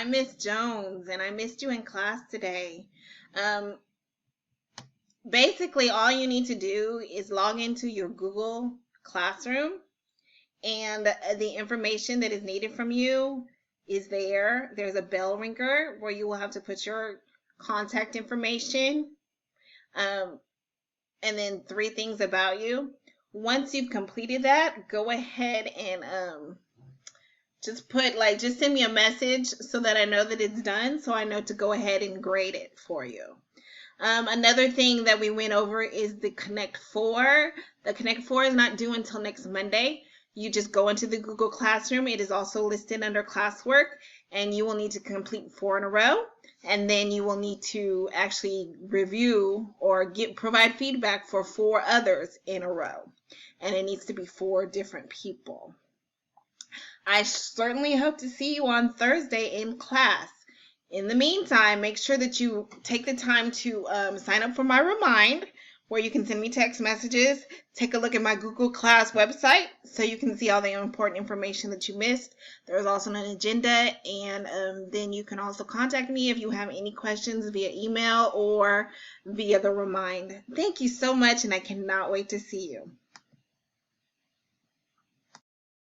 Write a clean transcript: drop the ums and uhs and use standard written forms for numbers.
I'm Miss Jones, and I missed you in class today. Um, Basically, all you need to do is log into your Google Classroom, and the information that is needed from you is there. There's a bell ringer where you will have to put your contact information, um, and then three things about you. Once you've completed that, go ahead and just send me a message so that I know that it's done, so I know to go ahead and grade it for you. Another thing that we went over is the Connect Four. The Connect Four is not due until next Monday. You just go into the Google Classroom. It is also listed under classwork, and you will need to complete 4 in a row. And then you will need to actually review or provide feedback for 4 others in a row. And it needs to be 4 different people. I certainly hope to see you on Thursday in class. In the meantime, make sure that you take the time to sign up for my Remind, where you can send me text messages. Take a look at my Google Class website so you can see all the important information that you missed. There's also an agenda, and then you can also contact me if you have any questions via email or via the Remind. Thank you so much, and I cannot wait to see you.